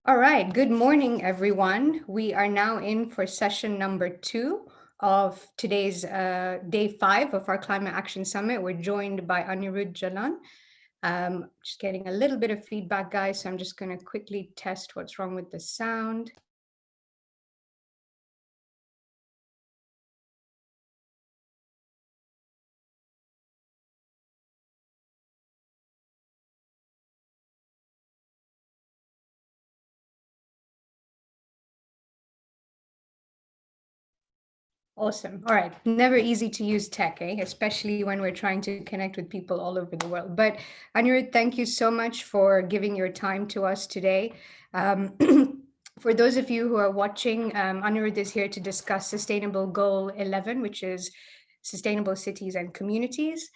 All right, good morning, everyone. We are now in for session number 2 of today's day 5 of our Climate Action Summit. We're joined by Anirudh Jalan. Just getting a little bit of feedback, guys, so I'm just going to quickly test what's wrong with the sound. Awesome. All right. Never easy to use tech, especially when we're trying to connect with people all over the world. But Anirudh, thank you so much for giving your time to us today. Um, for those of you who are watching, Anirudh is here to discuss Sustainable Goal 11, which is sustainable cities and communities.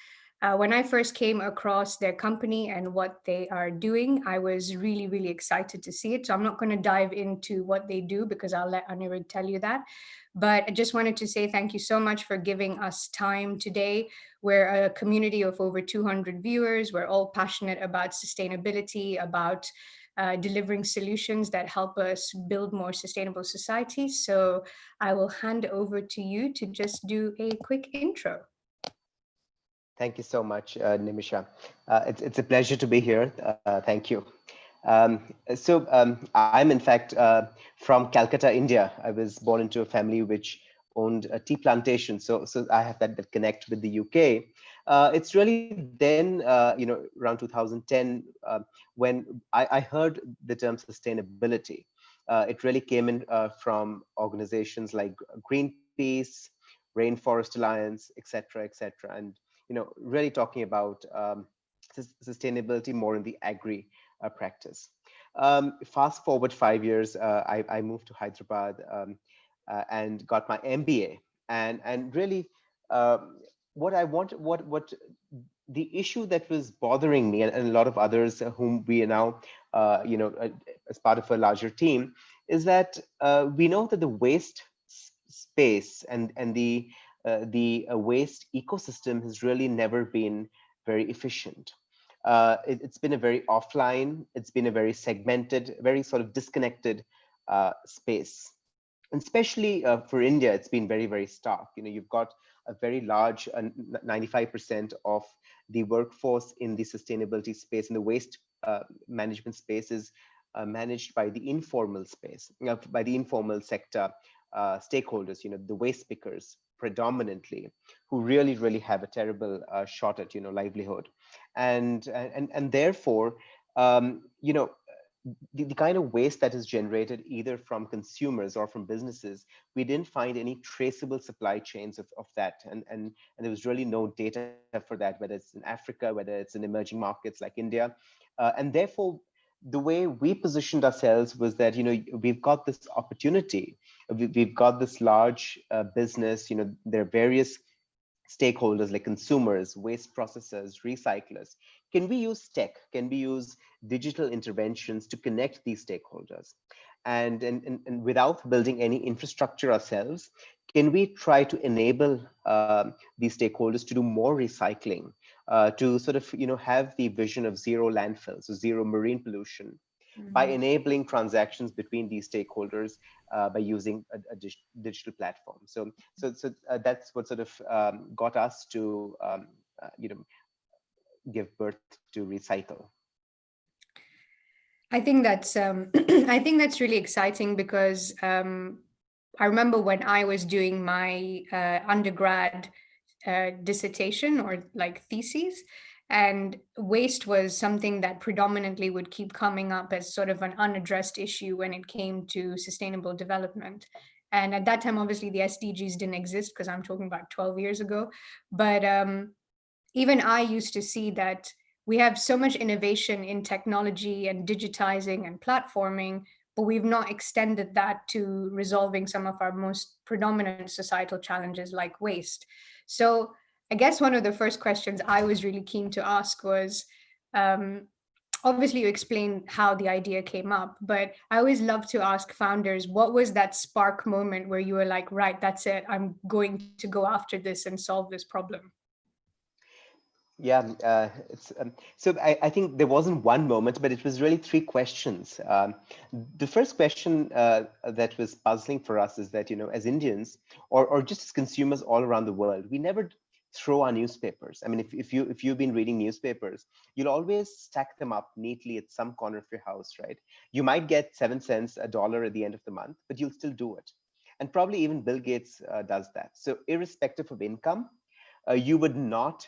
When I first came across their company and what they are doing, I was really, really excited to see it. So I'm not going to dive into what they do because I'll let Anirudh tell you that. But I just wanted to say thank you so much for giving us time today. We're a community of over 200 viewers. We're all passionate about sustainability, about delivering solutions that help us build more sustainable societies. So I will hand over to you to just do a quick intro. Thank you so much, Nimisha. It's a pleasure to be here. Thank you. I'm in fact from Calcutta, India. I was born into a family which owned a tea plantation. So I have that connect with the UK. It's really then, around 2010, when I heard the term sustainability. It really came in from organizations like Greenpeace, Rainforest Alliance, et cetera, and really talking about sustainability more in the agri practice. Fast forward 5 years, I moved to Hyderabad and got my MBA, and really what I want, what the issue that was bothering me and a lot of others whom we are now, as part of a larger team, is that we know that the waste space and the waste ecosystem has really never been very efficient. It's been a very offline, it's been a very segmented, very sort of disconnected space. And especially for India, it's been very, very stark. You've got a very large 95% of the workforce in the sustainability space, in the waste management space, is managed by the informal space, by the informal sector stakeholders, the waste pickers predominantly, who really, really have a terrible shot at, livelihood. And therefore, the kind of waste that is generated either from consumers or from businesses, we didn't find any traceable supply chains of that. And there was really no data for that, whether it's in Africa, whether it's in emerging markets like India. And therefore, the way we positioned ourselves was that, we've got this opportunity, we've got this large business, there are various stakeholders like consumers, waste processors, recyclers. Can we use tech? Can we use digital interventions to connect these stakeholders? And without building any infrastructure ourselves, can we try to enable these stakeholders to do more recycling, to sort of have the vision of zero landfills, so zero marine pollution, by enabling transactions between these stakeholders by using a digital platform. So that's what sort of got us to give birth to Recykal. I think that's I think that's really exciting because I remember when I was doing my undergrad dissertation or like theses, and waste was something that predominantly would keep coming up as sort of an unaddressed issue when it came to sustainable development. And at that time, obviously, the SDGs didn't exist because I'm talking about 12 years ago. But even I used to see that we have so much innovation in technology and digitizing and platforming, but we've not extended that to resolving some of our most predominant societal challenges like waste. So I guess one of the first questions I was really keen to ask was, obviously you explained how the idea came up, but I always love to ask founders, what was that spark moment where you were like, right, that's it, I'm going to go after this and solve this problem? Yeah, so I think there wasn't one moment, but it was really three questions. The first question that was puzzling for us is that, as Indians or just as consumers all around the world, we never throw our newspapers. I mean, if you've been reading newspapers, you'll always stack them up neatly at some corner of your house, right? You might get 7 cents, a dollar at the end of the month, but you'll still do it. And probably even Bill Gates does that. So irrespective of income, you would not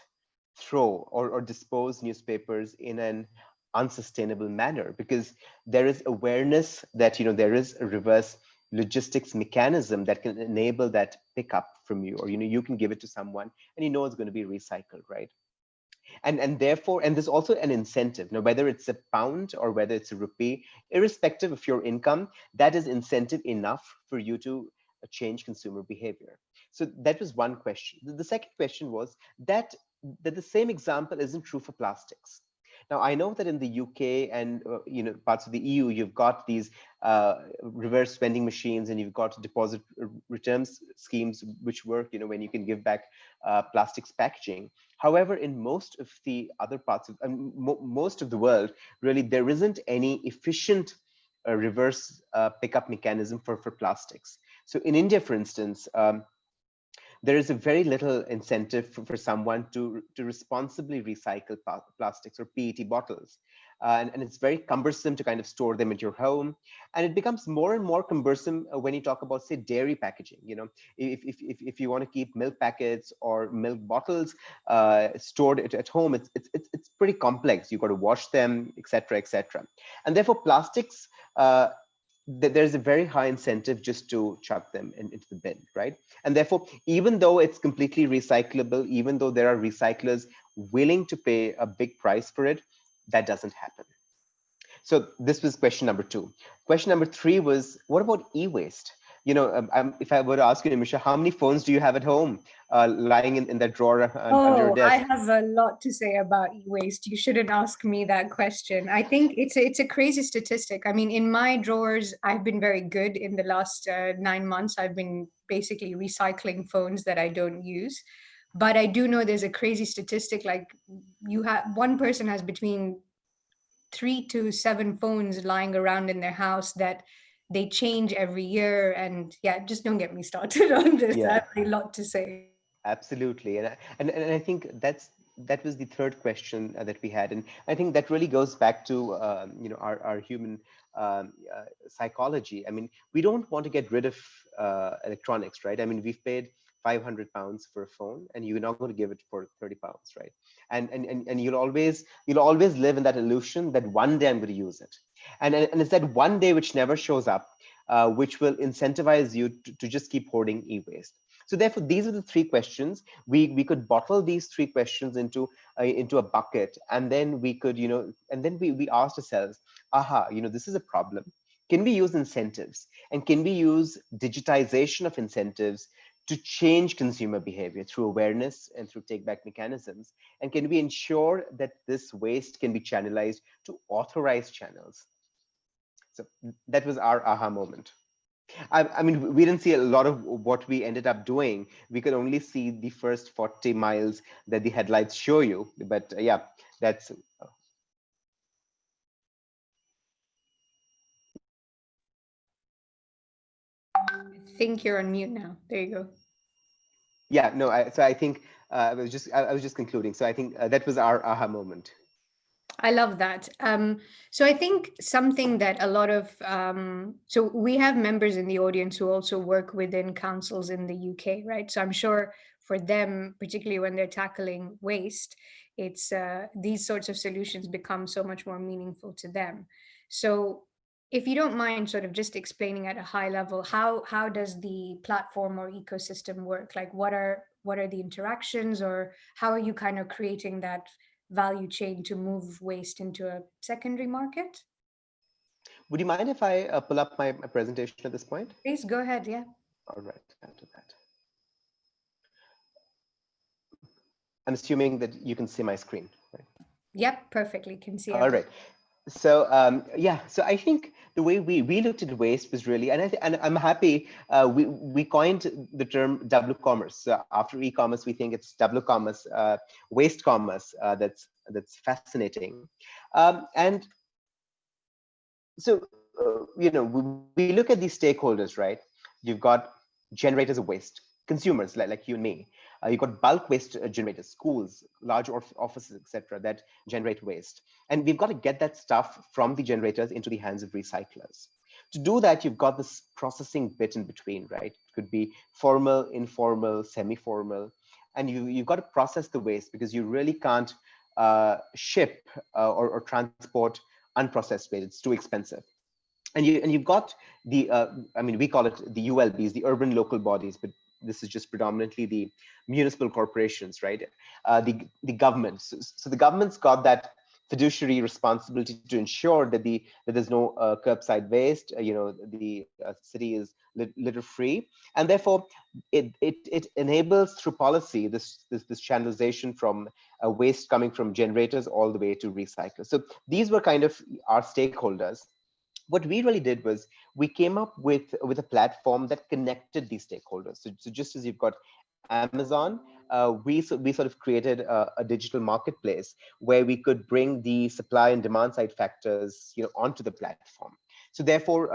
throw or dispose newspapers in an unsustainable manner, because there is awareness that there is a reverse logistics mechanism that can enable that pickup from you, or you can give it to someone and it's going to be recycled, right? And therefore, and there's also an incentive, whether it's a pound or whether it's a rupee, irrespective of your income, that is incentive enough for you to change consumer behavior. So that was one question. The second question was that the same example isn't true for plastics. Now, I know that in the UK and parts of the EU, you've got these reverse vending machines, and you've got deposit returns schemes which work, when you can give back plastics packaging. However, in most of the other parts of most of the world, really, there isn't any efficient reverse pickup mechanism for plastics. So in India, for instance, there is a very little incentive for someone to responsibly recycle plastics or PET bottles. And it's very cumbersome to kind of store them at your home. And it becomes more and more cumbersome when you talk about, say, dairy packaging. If you want to keep milk packets or milk bottles stored at home, it's pretty complex. You've got to wash them, et cetera, et cetera. And therefore, plastics, there's a very high incentive just to chuck them into the bin, right? And therefore, even though it's completely recyclable, even though there are recyclers willing to pay a big price for it, that doesn't happen. So this was question number two. Question number three was, what about e-waste? If I were to ask you, Nimisha, how many phones do you have at home lying in that drawer under your Oh, I desk? have a lot to say about e-waste. You shouldn't ask me that question. I think it's a crazy statistic. I mean, in my drawers, I've been very good in the last 9 months. I've been basically recycling phones that I don't use. But I do know there's a crazy statistic, like one person has between 3 to 7 phones lying around in their house that they change every year. And yeah, just don't get me started on this. I Yeah. have a lot to say. Absolutely, and I think that was the third question that we had, and I think that really goes back to our human psychology. I mean, we don't want to get rid of electronics, right? I mean, we've paid £500 for a phone, and you're not going to give it for £30, right? And you'll always live in that illusion that one day I'm going to use it, and it's that one day which never shows up, which will incentivize you to just keep hoarding e-waste. So therefore, these are the three questions. We could bottle these three questions into a bucket, and then we could, and then we asked ourselves, aha, this is a problem. Can we use incentives, and can we use digitization of incentives to change consumer behavior through awareness and through take back mechanisms? And can we ensure that this waste can be channelized to authorized channels? So that was our aha moment. I mean, we didn't see a lot of what we ended up doing. We could only see the first 40 miles that the headlights show you. But yeah, that's. I think you're on mute now. There you go. Yeah, no, so I think I was just concluding. So I think that was our aha moment. I love that. So I think something that a lot of so we have members in the audience who also work within councils in the UK, right? So I'm sure for them, particularly when they're tackling waste, it's these sorts of solutions become so much more meaningful to them. So if you don't mind sort of just explaining at a high level, how does the platform or ecosystem work? Like what are the interactions, or how are you kind of creating that value chain to move waste into a secondary market? Would you mind if I pull up my presentation at this point? Please go ahead. Yeah. All right, I'll do that. I'm assuming that you can see my screen, right? Yep. Perfectly. Can see All right. everything. Yeah, so I think the way we looked at waste was really, and I'm happy we coined the term double commerce. So after e-commerce, we think it's double commerce, waste commerce. That's fascinating, and so we look at these stakeholders, right? You've got generators of waste, consumers like you and me. You've got bulk waste generators, schools, large offices, etc., that generate waste, and we've got to get that stuff from the generators into the hands of recyclers. To do that, you've got this processing bit in between, right? It could be formal, informal, semi-formal, and you've got to process the waste, because you really can't ship or transport unprocessed waste. It's too expensive. And you've got the I mean, we call it the ULBs, the urban local bodies, but this is just predominantly the municipal corporations, right? The government. So the government's got that fiduciary responsibility to ensure that there's no curbside waste. The city is litter free, and therefore it enables through policy this channelization from waste coming from generators all the way to recyclers. So these were kind of our stakeholders. What we really did was we came up with a platform that connected these stakeholders. So just as you've got Amazon, we sort of created a digital marketplace where we could bring the supply and demand side factors onto the platform. So therefore,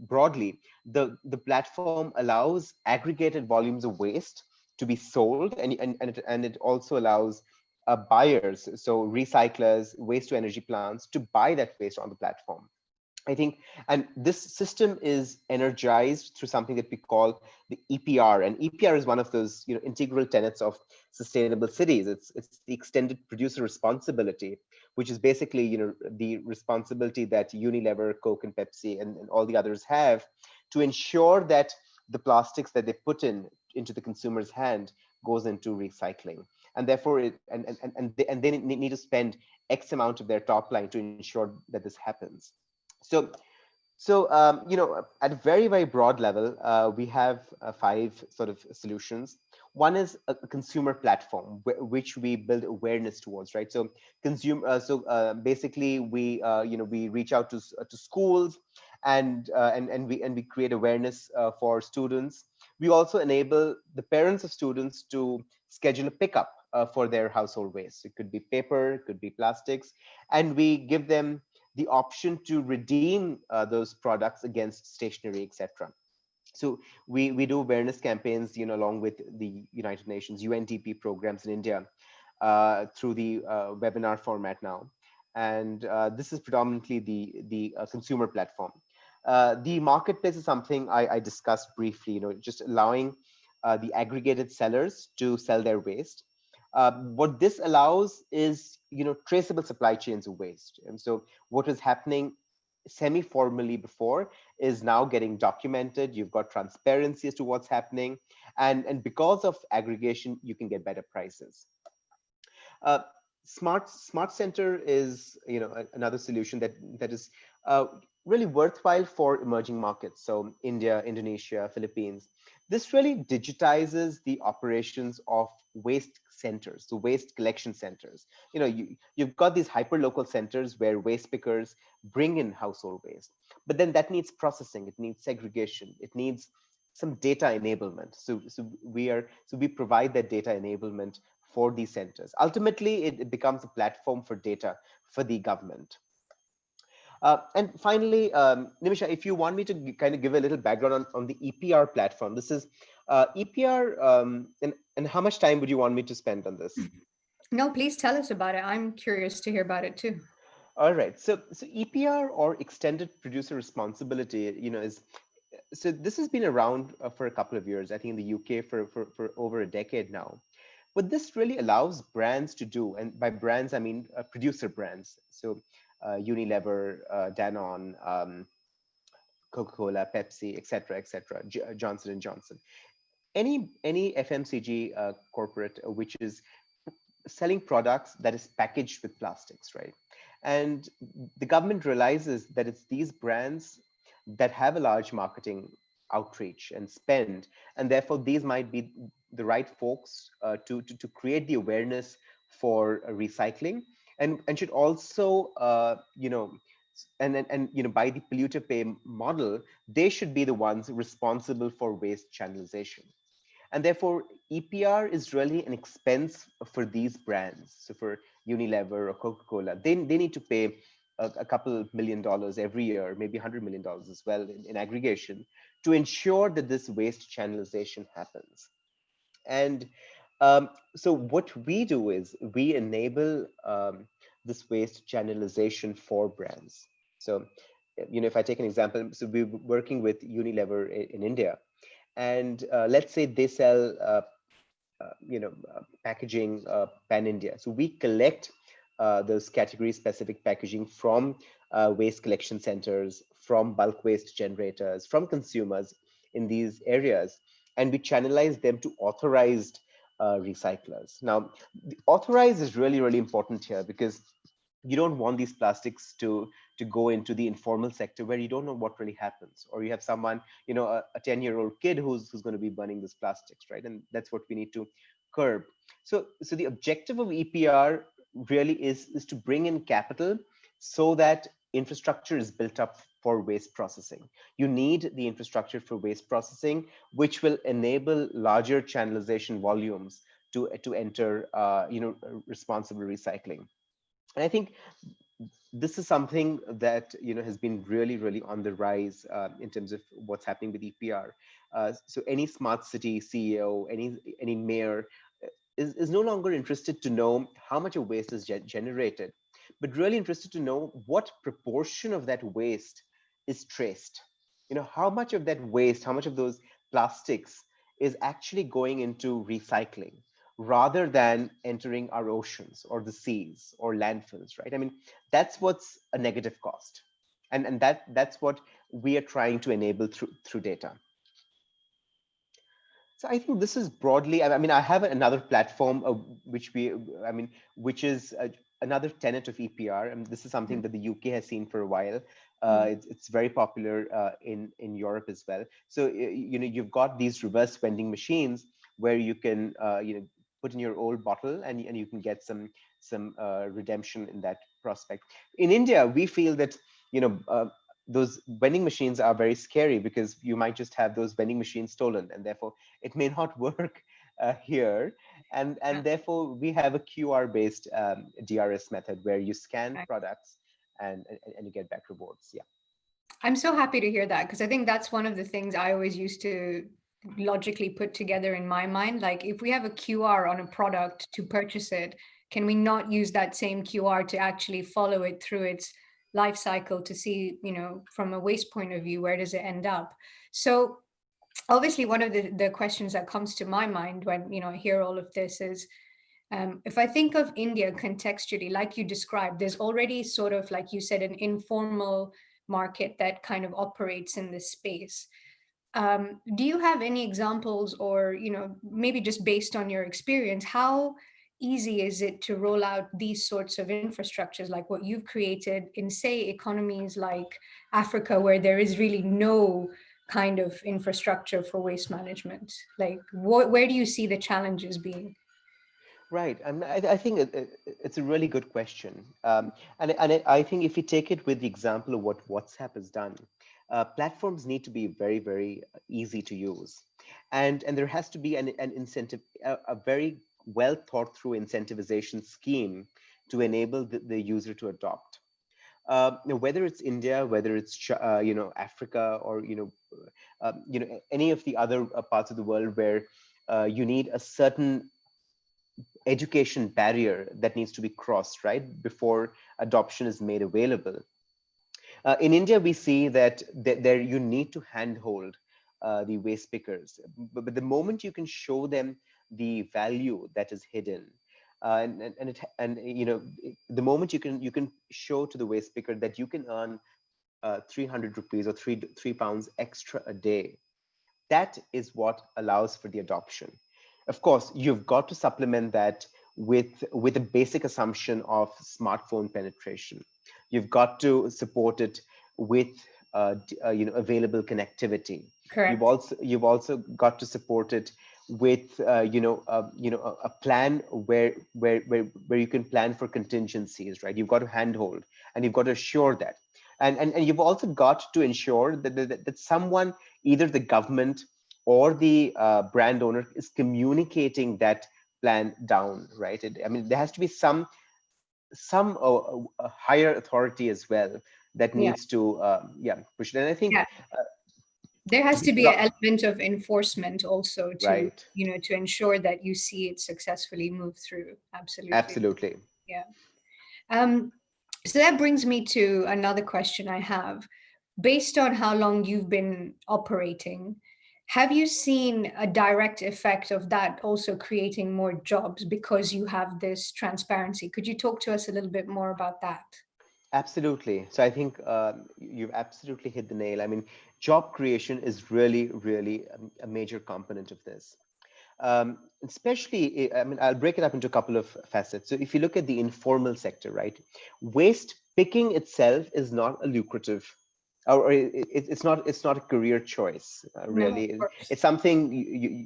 broadly, the platform allows aggregated volumes of waste to be sold, and it also allows buyers, so recyclers, waste to energy plants, to buy that waste on the platform. I think, and this system is energized through something that we call the EPR, and EPR is one of those integral tenets of sustainable cities. It's the extended producer responsibility, which is basically the responsibility that Unilever, Coke, and Pepsi, and all the others have to ensure that the plastics that they put into the consumer's hand goes into recycling, and therefore they need to spend X amount of their top line to ensure that this happens. So, at a very, very broad level, we have five sort of solutions. One is a consumer platform, which we build awareness towards, right? So, basically, we reach out to schools, and we create awareness for students. We also enable the parents of students to schedule a pickup for their household waste. It could be paper, it could be plastics, and we give them the option to redeem those products against stationery, etc. So we do awareness campaigns, along with the United Nations UNDP programs in India through the webinar format now, and this is predominantly the consumer platform. The marketplace is something I discussed briefly. Just allowing the aggregated sellers to sell their waste. What this allows is traceable supply chains of waste, and so what was happening semi-formally before is now getting documented. You've got transparency as to what's happening, and because of aggregation, you can get better prices. uh, smart center is another solution that is really worthwhile for emerging markets, so India, Indonesia, Philippines. This really digitizes the operations of waste centers, so waste collection centers. You've got these hyper local centers where waste pickers bring in household waste, but then that needs processing, it needs segregation, it needs some data enablement. So we provide that data enablement for these centers. Ultimately, it becomes a platform for data for the government. And finally, Nimisha, if you want me to kind of give a little background on the EPR platform, this is EPR, and how much time would you want me to spend on this? No, please tell us about it. I'm curious to hear about it too. All right, so EPR, or extended producer responsibility, is, so this has been around for a couple of years, I think in the UK for over a decade now. What this really allows brands to do, and by brands I mean producer brands, so Unilever, Danone, Coca-Cola, Pepsi, etc., Johnson and Johnson, any FMCG corporate which is selling products that is packaged with plastics, right? And the government realizes that it's these brands that have a large marketing outreach and spend, and therefore these might be the right folks to create the awareness for recycling, and should also by the polluter pay model, they should be the ones responsible for waste channelization. And therefore, EPR is really an expense for these brands. So for Unilever or Coca-Cola, they need to pay a couple $1 million every year, maybe $100 million as well in aggregation, to ensure that this waste channelization happens. And so what we do is we enable this waste channelization for brands. So, if I take an example, so we're working with Unilever in India, and let's say they sell packaging pan India. So we collect those category specific packaging from waste collection centers, from bulk waste generators, from consumers in these areas, and we channelize them to authorized recyclers. Now, the authorized is really, really important here, because you don't want these plastics to go into the informal sector where you don't know what really happens, or you have someone, a 10-year-old kid who's going to be burning this plastics, right? And that's what we need to curb. So the objective of EPR really is to bring in capital so that infrastructure is built up for waste processing. You need the infrastructure for waste processing, which will enable larger channelization volumes to enter responsible recycling. And I think this is something that has been really, really on the rise in terms of what's happening with EPR. So any smart city CEO, any mayor is no longer interested to know how much of waste is generated, but really interested to know what proportion of that waste is traced. How much of that waste, how much of those plastics is actually going into recycling rather than entering our oceans or the seas or landfills, right? I mean, that's what's a negative cost. And that's what we are trying to enable through data. So I think this is broadly, I mean, I have another platform which is another tenet of EPR. And this is something that the UK has seen for a while. It's very popular in Europe as well. So, you've got these reverse vending machines where you can, put in your old bottle, and you can get some redemption in that prospect. In India, we feel that, those vending machines are very scary, because you might just have those vending machines stolen, and therefore it may not work here. And therefore we have a QR based DRS method where you scan products and you get back rewards. Yeah. I'm so happy to hear that, because I think that's one of the things I always used to logically put together in my mind. Like, if we have a QR on a product to purchase it, can we not use that same QR to actually follow it through its life cycle to see, from a waste point of view, where does it end up? So obviously one of the questions that comes to my mind when, I hear all of this is, if I think of India contextually, like you described, there's already sort of, like you said, an informal market that kind of operates in this space. Do you have any examples, or maybe just based on your experience, how easy is it to roll out these sorts of infrastructures like what you've created in, say, economies like Africa, where there is really no kind of infrastructure for waste management? Like, where do you see the challenges being? Right. And I think it's a really good question. And I think if you take it with the example of what WhatsApp has done, platforms need to be very, very easy to use. And there has to be an incentive, a very well thought through incentivization scheme to enable the user to adopt. Whether it's India, whether it's Africa, or any of the other parts of the world where you need a certain education barrier that needs to be crossed, right, before adoption is made available. In India, we see that there you need to handhold the waste pickers, but the moment you can show them the value that is hidden, the moment you can show to the waste picker that you can earn 300 rupees or three pounds extra a day, that is what allows for the adoption. Of course, you've got to supplement that with a basic assumption of smartphone penetration. You've got to support it with available connectivity. Correct. You've also got to support it with a plan where you can plan for contingencies, right? You've got to handhold, and you've got to assure that, and you've also got to ensure that someone, either the government or the brand owner, is communicating that plan down, right? I mean, there has to be some higher authority as well that Yeah. needs to push it. And I think Yeah. There to has to be be an element of enforcement also to, right, to ensure that you see it successfully move through. Absolutely. absolutely. Yeah. Um, so that brings me to another question I have. Based on how long you've been operating, have you seen a direct effect of that also creating more jobs because you have this transparency? Could you talk to us a little bit more about that? Absolutely. So I think you've absolutely hit the nail. I mean, job creation is really a major component of this. Especially, I mean, I'll break it up into a couple of facets. So if you look at the informal sector, right, waste picking itself is not a lucrative, or it's not a career choice, No, of really. course. It's something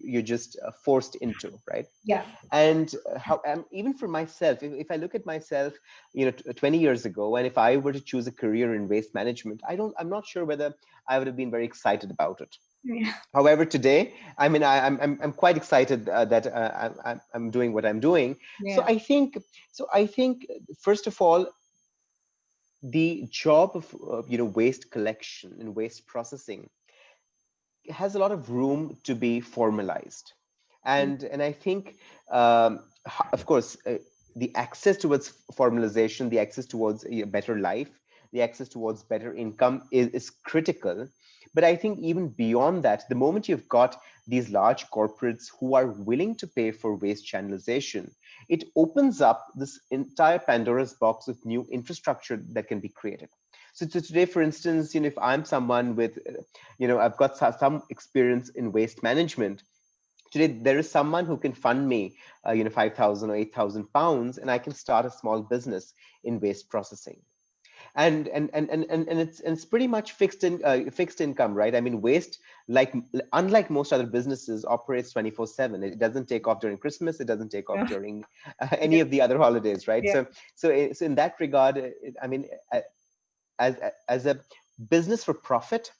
you're just forced into, right? Yeah. And how even for myself, if I look at myself 20 years ago, and if I were to choose a career in waste management, I'm not sure whether I would have been very excited about it. Yeah. However, today, I mean, I'm quite excited that I'm doing what I'm doing. so Yeah. i think so I think first of all, the job of waste collection and waste processing has a lot of room to be formalized. And I think, of course, the access towards formalization, the access towards a better life, the access towards better income is critical. But I think even beyond that, the moment you've got these large corporates who are willing to pay for waste channelization, it opens up this entire Pandora's box of new infrastructure that can be created. So today, for instance, if I'm someone with I've got some experience in waste management. Today, there is someone who can fund me, 5,000 or 8,000 pounds, and I can start a small business in waste processing. And it's pretty much fixed income, right? I mean, waste, like unlike most other businesses, operates 24/7. It doesn't take off during Christmas. It doesn't take off Yeah. during any of the other holidays, right? Yeah. So in that regard, I mean, as as a business for profit,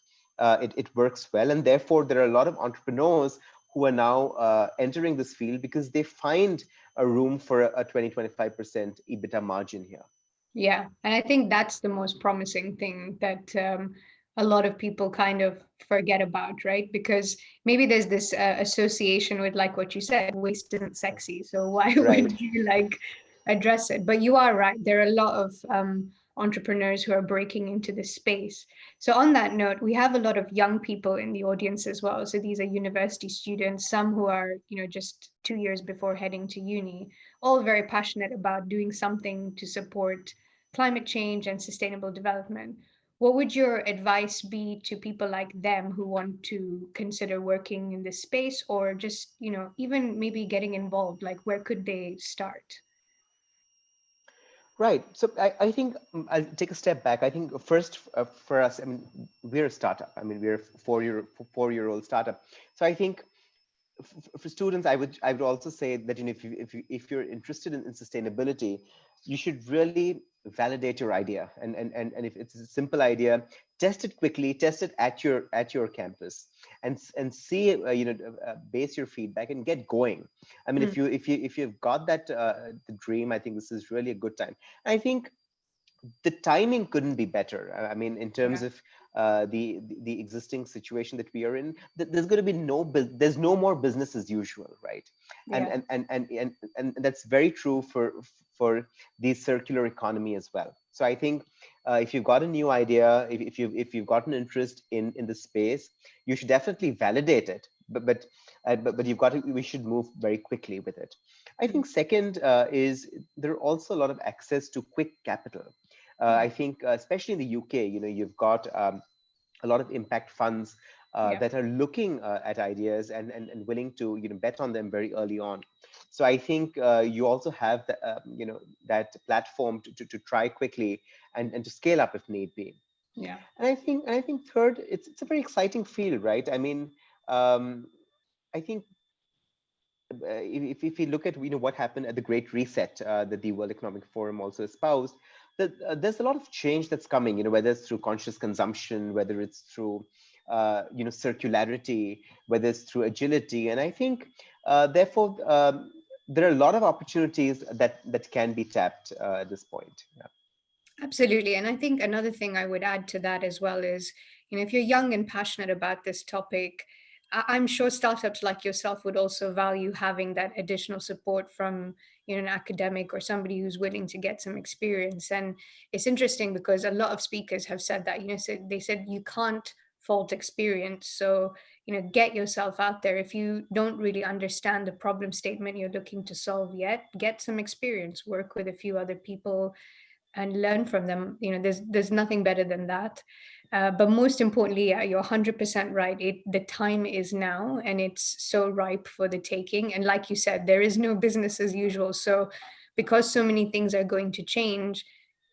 it works well, and therefore there are a lot of entrepreneurs who are now entering this field because they find a room for a 20-25% EBITDA margin here. Yeah, and I think that's the most promising thing that a lot of people kind of forget about, right? Because maybe there's this association with, like what you said, waste isn't sexy, so why Right. would you like address it? But you are right. There are a lot of entrepreneurs who are breaking into this space. So on that note, we have a lot of young people in the audience as well. So these are university students, some who are, just 2 years before heading to uni, all very passionate about doing something to support climate change and sustainable development. What would your advice be to people like them who want to consider working in this space, or just, even maybe getting involved? Like, where could they start? Right. So I think I'll take a step back. I think first, for us, I mean, we're a startup. I mean, we're a four-year-old startup. So I think for students, I would also say that if you're interested in sustainability, you should really validate your idea. And if it's a simple idea, test it quickly, test it at your campus, and see, base your feedback and get going. I mean, Mm, if you've got that the dream, I think this is really a good time. I think the timing couldn't be better. I mean, in terms yeah, of the existing situation that we are in, there's going to be there's no more business as usual, right? And yeah, and and and and, and that's very true for the circular economy as well. So I think if you've got a new idea, if you've got an interest in the space, you should definitely validate it. But you've got to, we should move very quickly with it. I mm, think second is there are also a lot of access to quick capital. yeah, I think, especially in the UK, you've got a lot of impact funds yeah, that are looking at ideas and willing to bet on them very early on. So I think you also have that platform to try quickly and to scale up if need be. yeah, And I think third, it's a very exciting field, right? I mean, um, I think if we look at what happened at the Great Reset that the World Economic Forum also espoused, that there's a lot of change that's coming. Whether it's through conscious consumption, whether it's through circularity, whether it's through agility, and I think therefore there are a lot of opportunities that can be tapped at this point. Yeah. Absolutely. And I think another thing I would add to that as well is, if you're young and passionate about this topic, I'm sure startups like yourself would also value having that additional support from, an academic or somebody who's willing to get some experience. And it's interesting because a lot of speakers have said that, they said you can't fault experience. So, get yourself out there. If you don't really understand the problem statement you're looking to solve yet, get some experience, work with a few other people and learn from them. There's nothing better than that. But most importantly, yeah, you're 100% right. The time is now, and it's so ripe for the taking. And like you said, there is no business as usual. So, because so many things are going to change,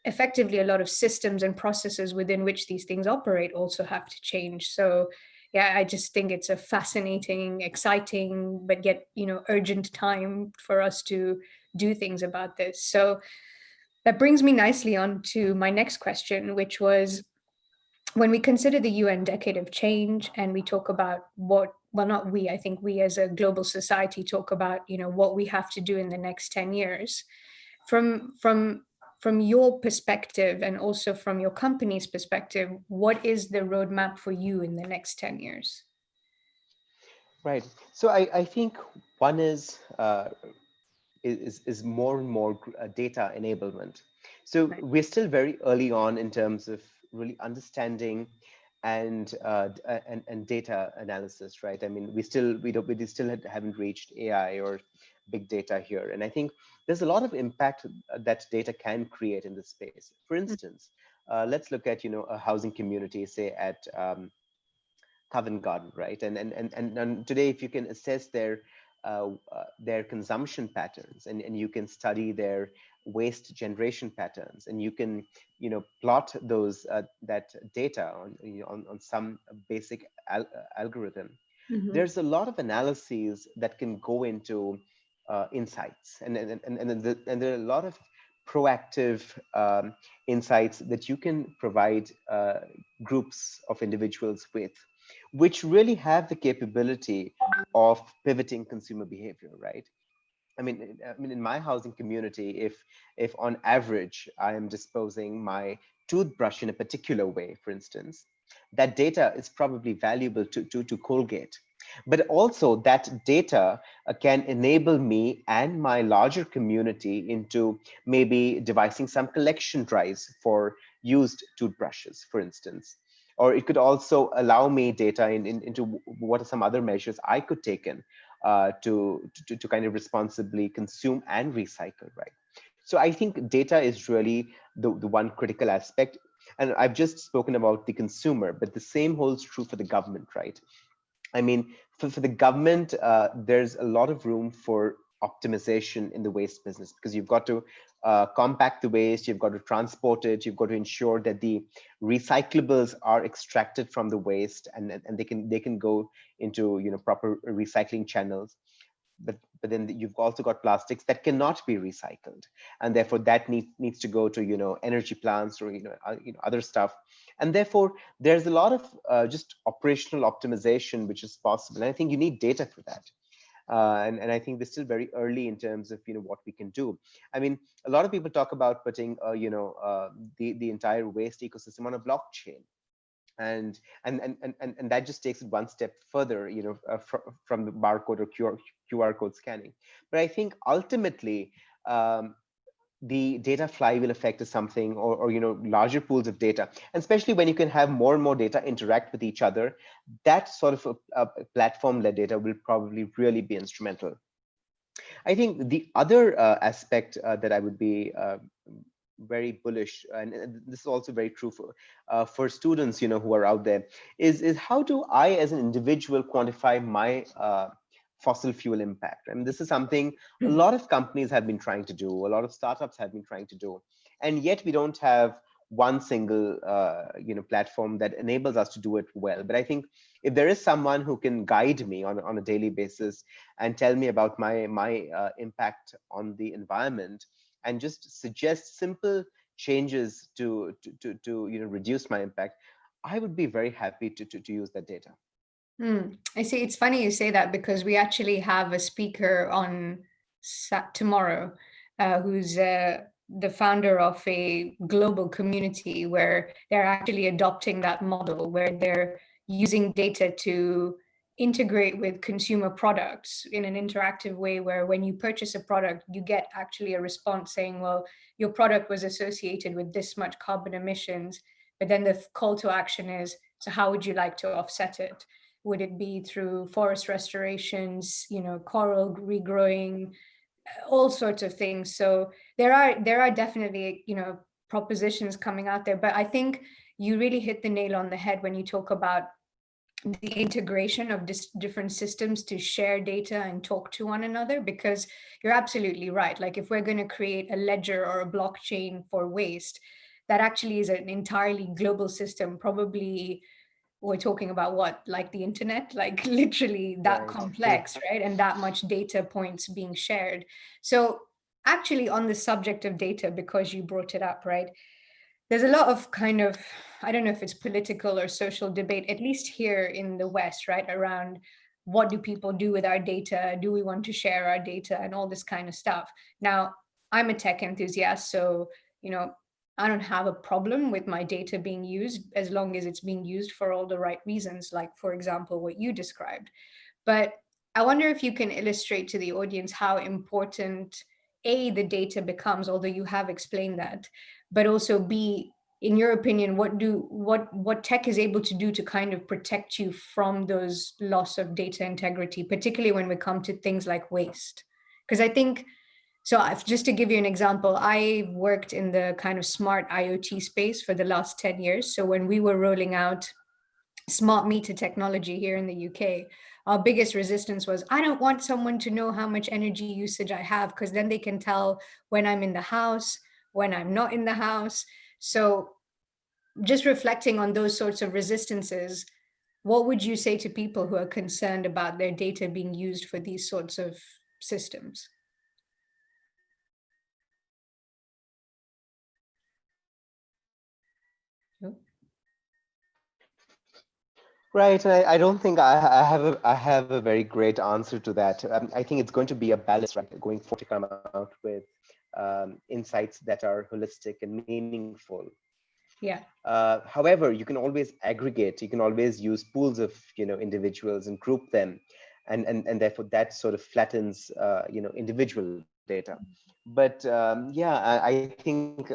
effectively, a lot of systems and processes within which these things operate also have to change. So, yeah, I just think it's a fascinating, exciting, but yet urgent time for us to do things about this. So that brings me nicely on to my next question, which was, when we consider the UN Decade of Change and we talk about well, not we, I think we as a global society talk about, what we have to do in the next 10 years. From your perspective and also from your company's perspective, what is the roadmap for you in the next 10 years? Right. So I think one is more and more data enablement. So Right. we're still very early on in terms of really understanding and data analysis, right? I mean, we still haven't reached AI or big data here, and I think there's a lot of impact that data can create in this space. For instance, let's look at a housing community, say at Covent Garden, right? And today, if you can assess their consumption patterns, and you can study their waste generation patterns, and you can plot those that data on some basic algorithm, Mm-hmm. there's a lot of analyses that can go into insights, and there are a lot of proactive insights that you can provide groups of individuals with, which really have the capability of pivoting consumer behavior, right? I mean, in my housing community, if on average I am disposing my toothbrush in a particular way, for instance, that data is probably valuable to Colgate. But also that data can enable me and my larger community into maybe devising some collection drives for used toothbrushes, for instance. Or it could also allow me data into what are some other measures I could take in to kind of responsibly consume and recycle, right? So I think data is really the one critical aspect. And I've just spoken about the consumer, but the same holds true for the government, right? I mean, for the government, there's a lot of room for optimization in the waste business, because you've got to compact the waste, you've got to transport it, you've got to ensure that the recyclables are extracted from the waste, and they can go into proper recycling channels. But then you've also got plastics that cannot be recycled, and therefore that needs to go to energy plants or other stuff. And therefore there's a lot of just operational optimization which is possible, and I think you need data for that. And I think we're still very early in terms of what we can do. I mean, a lot of people talk about putting the entire waste ecosystem on a blockchain, and that just takes it one step further, from the barcode or QR code scanning. But I think ultimately, the data flywheel effect is something, or larger pools of data, and especially when you can have more and more data interact with each other, that sort of a platform-led data will probably really be instrumental. I think the other aspect that I would be very bullish, and this is also very true for students, who are out there, is how do I, as an individual, quantify my fossil fuel impact? I mean, this is something a lot of companies have been trying to do, a lot of startups have been trying to do, and yet we don't have one single platform that enables us to do it well. But I think if there is someone who can guide me on a daily basis and tell me about my impact on the environment and just suggest simple changes to reduce my impact, I would be very happy to use that data. I see. It's funny you say that because we actually have a speaker on tomorrow who's the founder of a global community where they're actually adopting that model, where they're using data to integrate with consumer products in an interactive way, where when you purchase a product, you get actually a response saying, well, your product was associated with this much carbon emissions. But then the call to action is, so how would you like to offset it? Would it be through forest restorations, coral regrowing, all sorts of things? So there are definitely, propositions coming out there. But I think you really hit the nail on the head when you talk about the integration of different systems to share data and talk to one another, because you're absolutely right. Like if we're going to create a ledger or a blockchain for waste, that actually is an entirely global system, probably we're talking about what, like the internet, like literally that Right. complex, right? And that much data points being shared. So actually on the subject of data, because you brought it up, right, there's a lot of kind of, I don't know if it's political or social debate, at least here in the West, right, around what do people do with our data, do we want to share our data, and all this kind of stuff. Now, I'm a tech enthusiast, so you know I don't have a problem with my data being used as long as it's being used for all the right reasons, like for example what you described. But I wonder if you can illustrate to the audience how important A, the data becomes, although you have explained that, but also B, in your opinion, what tech is able to do to kind of protect you from those loss of data integrity, particularly when we come to things like waste. Because I think so just to give you an example, I worked in the kind of smart IoT space for the last 10 years. So when we were rolling out smart meter technology here in the UK, our biggest resistance was, I don't want someone to know how much energy usage I have, because then they can tell when I'm in the house, when I'm not in the house. So just reflecting on those sorts of resistances, what would you say to people who are concerned about their data being used for these sorts of systems? Oh, Right, and I don't think I have a very great answer to that. I think it's going to be a balance, right, going forward to come out with insights that are holistic and meaningful. yeah. However, you can always aggregate. You can always use pools of individuals and group them, and therefore that sort of flattens individual data. But yeah, I think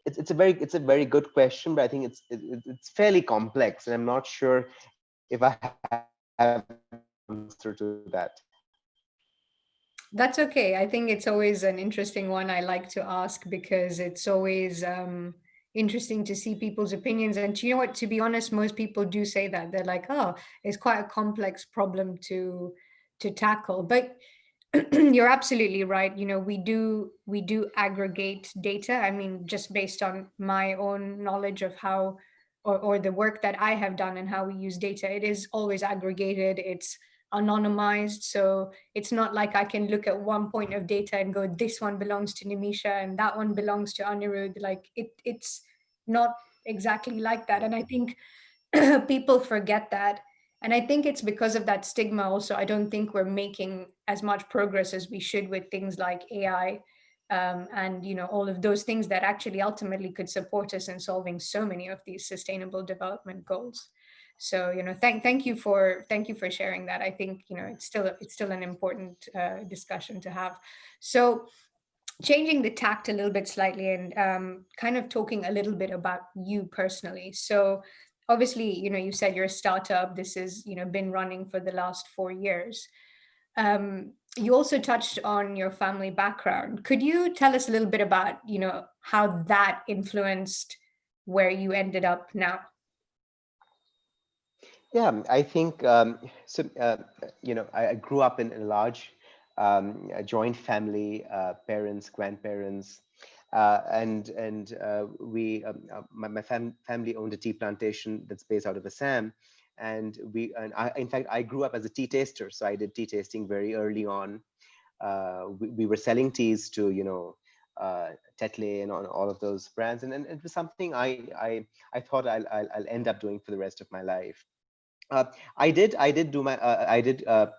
it's a very good question, but I think it's fairly complex, and I'm not sure if I have answer to that. That's okay. I think it's always an interesting one I like to ask because it's always interesting to see people's opinions. And you know what? To be honest, most people do say that they're like, "Oh, it's quite a complex problem to tackle." But you're absolutely right. We do aggregate data. I mean, just based on my own knowledge of how or the work that I have done and how we use data, it is always aggregated. It's anonymized. So it's not like I can look at one point of data and go, this one belongs to Nimisha and that one belongs to Anirudh. Like it's not exactly like that. And I think people forget that. And I think it's because of that stigma also. I don't think we're making as much progress as we should with things like AI, and all of those things that actually ultimately could support us in solving so many of these sustainable development goals. So thank you for sharing that. I think it's still an important discussion to have. So changing the tact a little bit slightly and kind of talking a little bit about you personally. So obviously, you said you're a startup. This has been running for the last 4 years. You also touched on your family background. Could you tell us a little bit about how that influenced where you ended up now? Yeah, I think so. I grew up in a large joint family, parents, grandparents. and we family owned a tea plantation that's based out of Assam, and I, in fact, I grew up as a tea taster, so I did tea tasting very early on. We were selling teas to, Tetley and on all of those brands, and it was something I thought I'll end up doing for the rest of my life. uh, I did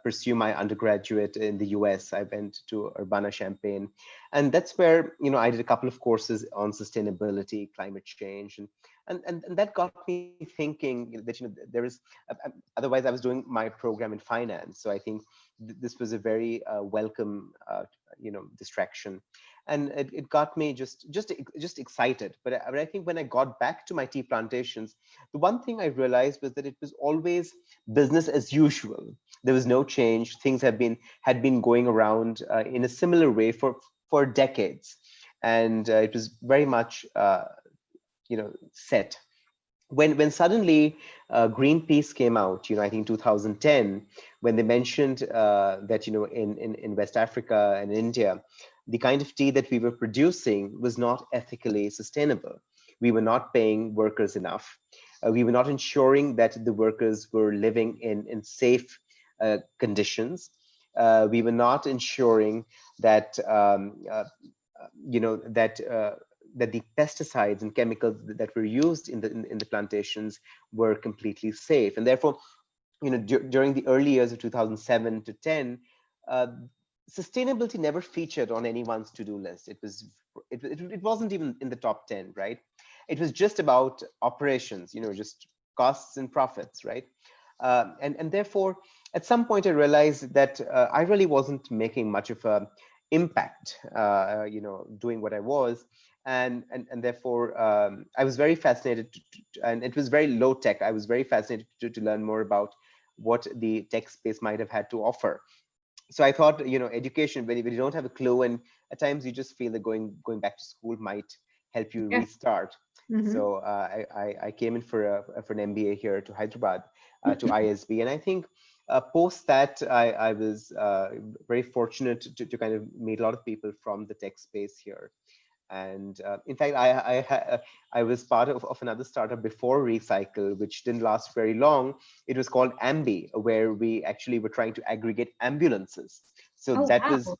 pursue my undergraduate in the US. I went to Urbana-Champaign, and that's where, I did a couple of courses on sustainability, climate change, and that got me thinking that, there is, otherwise I was doing my program in finance. So I think this was a very welcome, distraction, and it got me just excited. But I think when I got back to my tea plantations, the one thing I realized was that it was always business as usual. There was no change. Things had been going around in a similar way for decades, and it was very much set. When suddenly Greenpeace came out, I think 2010, when they mentioned that, in West Africa and India, the kind of tea that we were producing was not ethically sustainable. We were not paying workers enough. We were not ensuring that the workers were living in safe conditions. We were not ensuring that that the pesticides and chemicals that were used in the plantations were completely safe. And therefore, during the early years of 2007 to 10, uh, sustainability never featured on anyone's to-do list. It wasn't even in the top 10, right? It was just about operations, just costs and profits, right? And therefore, at some point, I realized that I really wasn't making much of a impact, doing what I was, and therefore, I was very fascinated, and it was very low tech. I was very fascinated to learn more about what the tech space might have had to offer. So I thought, education, when you don't have a clue, and at times you just feel that going back to school might help you Yeah. restart. Hmm. So I came in for an MBA here to Hyderabad, to ISB, and I think post that I was very fortunate to kind of meet a lot of people from the tech space here. And in fact, I was part of another startup before Recykal, which didn't last very long. It was called Ambi, where we actually were trying to aggregate ambulances. So Oh, that was, wow.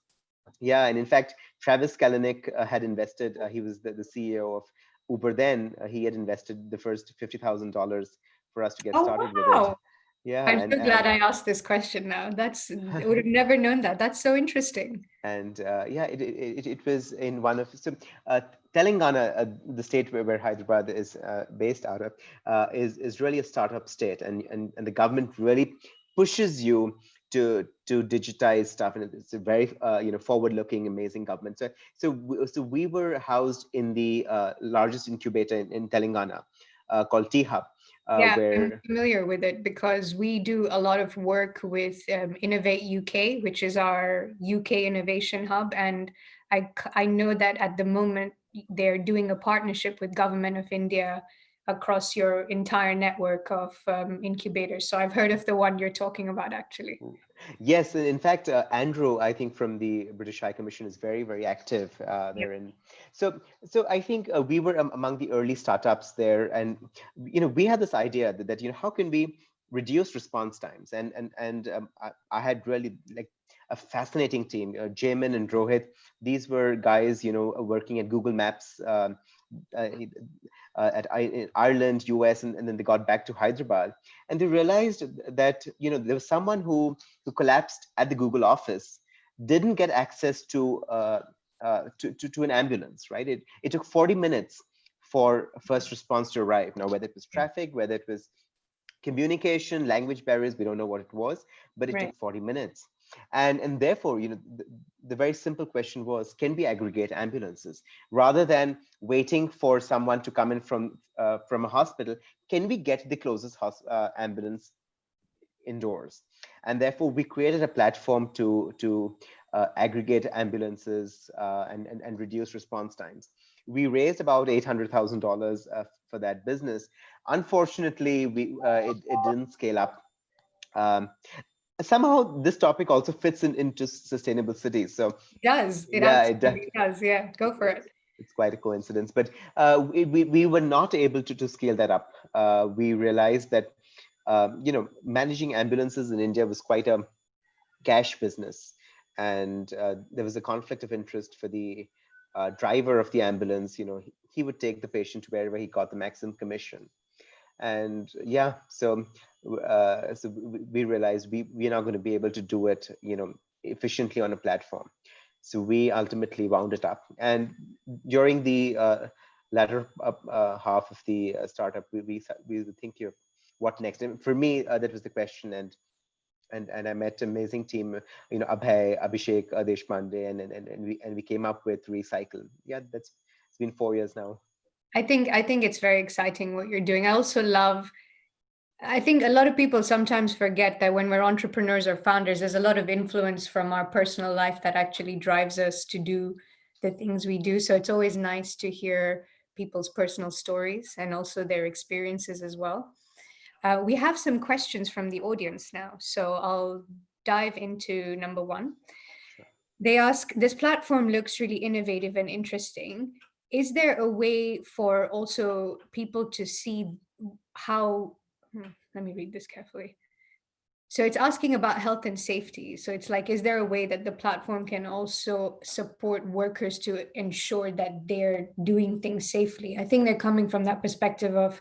yeah. And in fact, Travis Kalanick had invested, he was the CEO of Uber then. He had invested the first $50,000 for us to get Oh, started with it. wow. Yeah. I'm And, so glad and I asked this question now. I would have never known that. That's so interesting. and yeah, it was in one of, so Telangana, the state where Hyderabad is based out of, is really a startup state, and the government really pushes you to digitize stuff, and it's a very forward looking, amazing government. So we were housed in the largest incubator in Telangana, called T Hub, Yeah, I'm where. familiar with it because we do a lot of work with Innovate UK, which is our UK innovation hub, and I know that at the moment they're doing a partnership with Government of India across your entire network of incubators. So I've heard of the one you're talking about, actually. Yes, and in fact, Andrew, I think from the British High Commission, is very, very active Yep. therein. So I think we were among the early startups there, and we had this idea that how can we reduce response times, and I had really like a fascinating team, Jamin and Rohit. These were guys, working at Google Maps. Uh, in Ireland, US, and then they got back to Hyderabad, and they realized that there was someone who collapsed at the Google office, didn't get access to an ambulance. Right, it took 40 minutes for first response to arrive. Now, whether it was traffic, whether it was communication, language barriers, we don't know what it was, but it Right. took 40 minutes. And therefore, the very simple question was, can we aggregate ambulances rather than waiting for someone to come in from a hospital? Can we get the closest ambulance indoors? And therefore, we created a platform to aggregate ambulances, and reduce response times. We raised about $800,000 for that business. Unfortunately, it didn't scale up. Um, Somehow, this topic also fits into sustainable cities. So It does. It yeah, absolutely does. Yeah, go for it. It's quite a coincidence, but we were not able to scale that up. We realized that managing ambulances in India was quite a cash business, and there was a conflict of interest for the driver of the ambulance. He would take the patient wherever he got the maximum commission, and yeah, so we realized we're not going to be able to do it efficiently on a platform. So we ultimately wound it up, and during the latter half of the startup, we were thinking of what next. And for me, that was the question. And I met amazing team, Abhay, Abhishek, Deshpande, and we came up with Recykal. Yeah, it's been 4 years now. I think it's very exciting what you're doing. I think a lot of people sometimes forget that when we're entrepreneurs or founders, there's a lot of influence from our personal life that actually drives us to do the things we do. So it's always nice to hear people's personal stories and also their experiences as well. We have some questions from the audience now. So I'll dive into number one. Sure. They ask, this platform looks really innovative and interesting. Is there a way for also people to see how, let me read this carefully. So it's asking about health and safety. So it's like, is there a way that the platform can also support workers to ensure that they're doing things safely? I think they're coming from that perspective of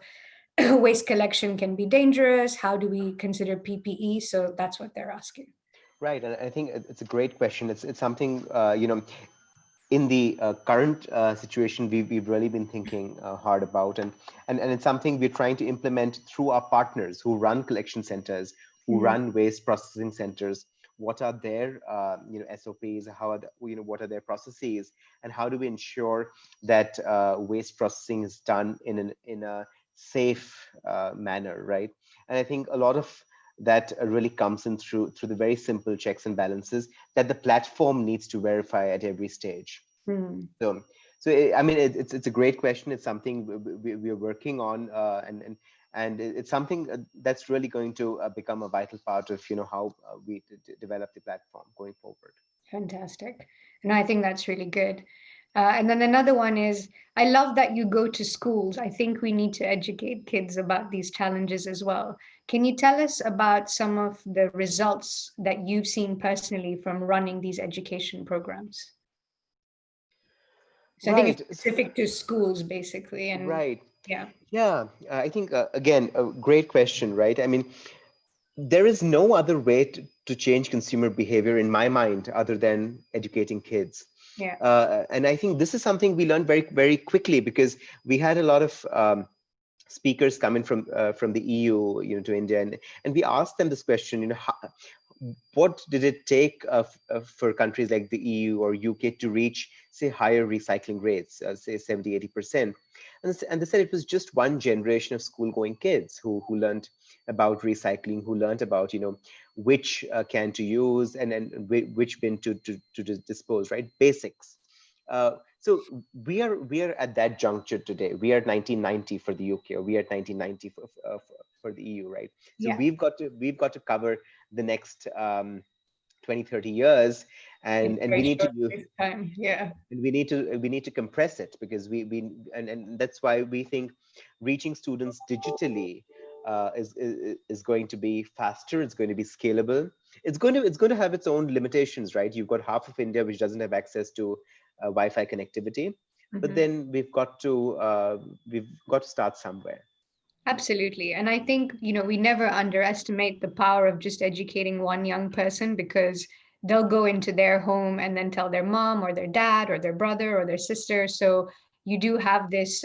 waste collection can be dangerous. How do we consider PPE? So that's what they're asking. Right, and I think it's a great question. It's something in the current situation we've really been thinking hard about, and it's something we're trying to implement through our partners who run collection centers, who Mhm. run waste processing centers. What are their SOPs? How are what are their processes, and how do we ensure that waste processing is done in a safe manner, right? And I think a lot of that really comes in through the very simple checks and balances that the platform needs to verify at every stage. Hmm. So, I mean, it's a great question. It's something we're working on, and it's something that's really going to become a vital part of how we develop the platform going forward. Fantastic. And I think that's really good. And then another one is, I love that you go to schools. I think we need to educate kids about these challenges as well. Can you tell us about some of the results that you've seen personally from running these education programs? So I think it's Right. specific to schools, basically. And Right. yeah, Yeah. I think again, a great question, right? I mean, there is no other way to change consumer behavior in my mind other than educating kids. yeah. And I think this is something we learned very, very quickly because we had a lot of speakers coming from the EU, to India, and we asked them this question, what did it take for countries like the EU or UK to reach, say, higher recycling rates, say 70, 80%? And they said it was just one generation of school-going kids who learned about recycling, who learned about, which can to use and which bin to dispose, right? Basics. So we are at that juncture today. We are at 1990 for the UK, or we are at 1990 for the EU, right? So Yeah. we've got to cover the next 20, 30 years, In and very we need to short do space of time. Yeah. and we need to compress it, because and that's why we think reaching students digitally is going to be faster. It's going to be scalable. It's going to have its own limitations, right? You've got half of India which doesn't have access to Wi-Fi connectivity, but Mhm. then we've got to start somewhere. Absolutely. And I think, we never underestimate the power of just educating one young person, because they'll go into their home and then tell their mom or their dad or their brother or their sister. So you do have this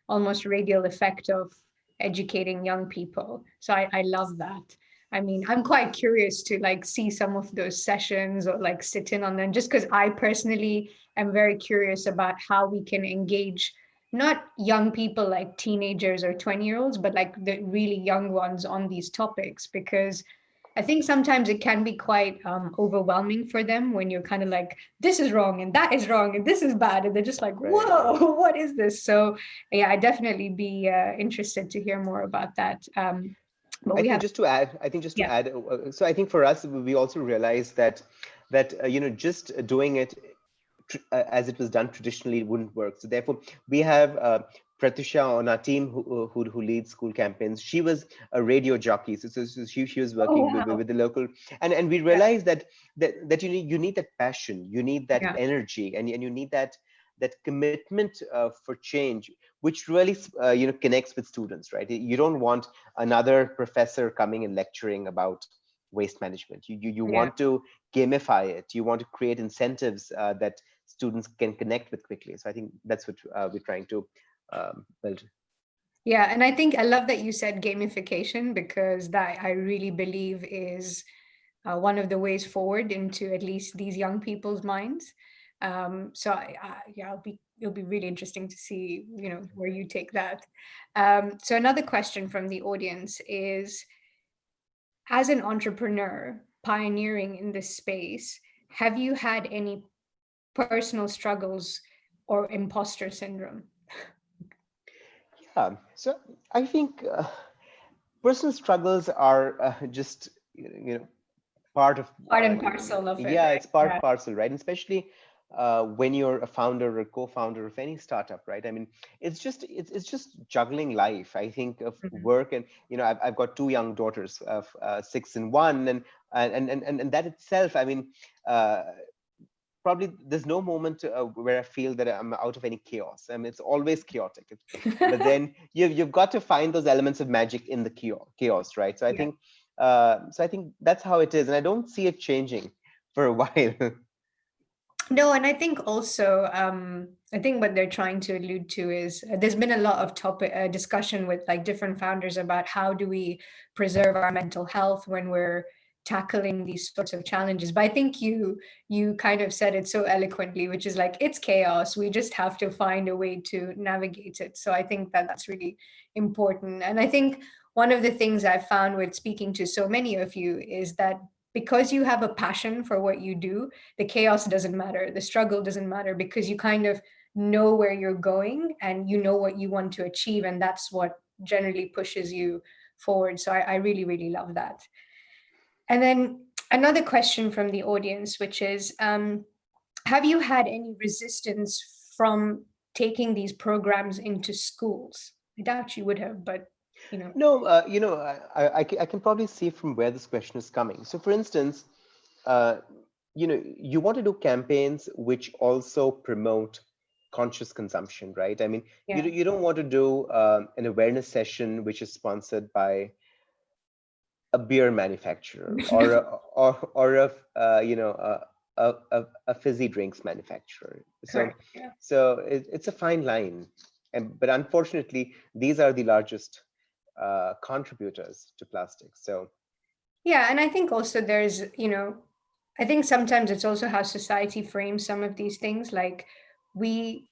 almost radial effect of educating young people. So I love that. I mean, I'm quite curious to like see some of those sessions or like sit in on them, just because I personally am very curious about how we can engage not young people like teenagers or 20-year-olds, but like the really young ones on these topics, because I think sometimes it can be quite overwhelming for them when you're kind of like, this is wrong and that is wrong and this is bad. And they're just like, Right. whoa, what is this? So, yeah, I'd definitely be interested to hear more about that. But I we think have, just to add, I think just to yeah, add, so I think for us, we also realized that just doing it as it was done traditionally, it wouldn't work. So therefore, we have Pratusha on our team who leads school campaigns. She was a radio jockey, so she was Oh, working wow. with the local, and we Yeah. realized that you need that passion, you need that Yeah. energy, and you need that commitment for change, which really connects with students, right? You don't want another professor coming and lecturing about waste management. You Yeah. want to gamify it. You want to create incentives that students can connect with quickly. So I think that's what we're trying to build. Yeah, and I think I love that you said gamification because that I really believe is one of the ways forward into at least these young people's minds. Yeah, it'll be really interesting to see where you take that. So another question from the audience is, as an entrepreneur pioneering in this space, have you had any personal struggles or imposter syndrome? Yeah. So I think personal struggles are just part of Part and parcel of it, yeah, right? it's part Yeah. parcel, right? And especially when you're a founder or co-founder of any startup, right? I mean, it's just juggling life, I think, of Mhm. work. And I've got two young daughters of 6 and 1, and that itself, I mean, uh, probably there's no moment where I feel that I'm out of any chaos. I mean, it's always chaotic. But then you've got to find those elements of magic in the chaos, right? So I Yeah. think that's how it is, and I don't see it changing for a while. No, and I think also, I think what they're trying to allude to is there's been a lot of topic discussion with like different founders about how do we preserve our mental health when we're tackling these sorts of challenges. But I think you kind of said it so eloquently, which is like it's chaos. We just have to find a way to navigate it. So I think that that's really important. And I think one of the things I've found with speaking to so many of you is that because you have a passion for what you do, the chaos doesn't matter, the struggle doesn't matter, because you kind of know where you're going and you know what you want to achieve, and that's what generally pushes you forward. So I really really love that. And then another question from the audience, which is, have you had any resistance from taking these programs into schools? I doubt you would have, but you know. No, I can probably see from where this question is coming. So, for instance, uh, you want to do campaigns which also promote conscious consumption, right? I mean, Yeah. you don't want to do an awareness session which is sponsored by a beer manufacturer or a fizzy drinks manufacturer. So Correct. Yeah. it's a fine line, but unfortunately, these are the largest contributors to plastics. So Yeah, and I think also there's, I think sometimes it's also how society frames some of these things. Like we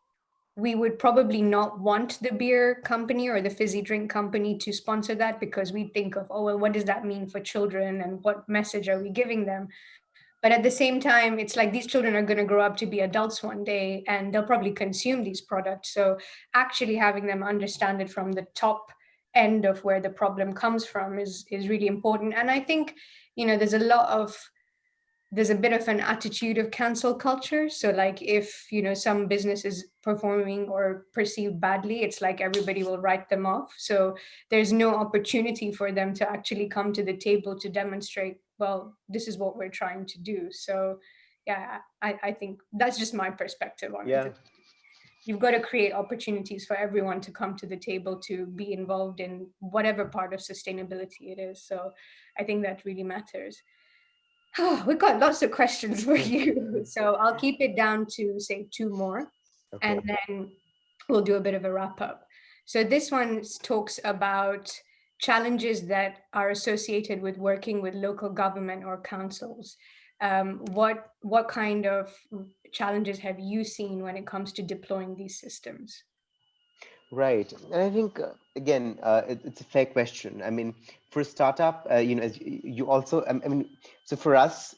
we would probably not want the beer company or the fizzy drink company to sponsor that because we think of, oh well, what does that mean for children and what message are we giving them? But at the same time, it's like these children are going to grow up to be adults one day and they'll probably consume these products. So actually having them understand it from the top end of where the problem comes from is really important. And I think, there's a bit of an attitude of cancel culture. So like if, some business is performing or perceived badly, it's like everybody will write them off. So there's no opportunity for them to actually come to the table to demonstrate, well, this is what we're trying to do. So yeah, I think that's just my perspective on yeah, it. You've got to create opportunities for everyone to come to the table to be involved in whatever part of sustainability it is. So I think that really matters. Oh, we've got lots of questions for you. So I'll keep it down to, say, two more, and okay. then we'll do a bit of a wrap up. So this one talks about challenges that are associated with working with local government or councils. What kind of challenges have you seen when it comes to deploying these systems? Right. And I think, again, it's a fair question. I mean, for a startup, as you also, I mean, so for us,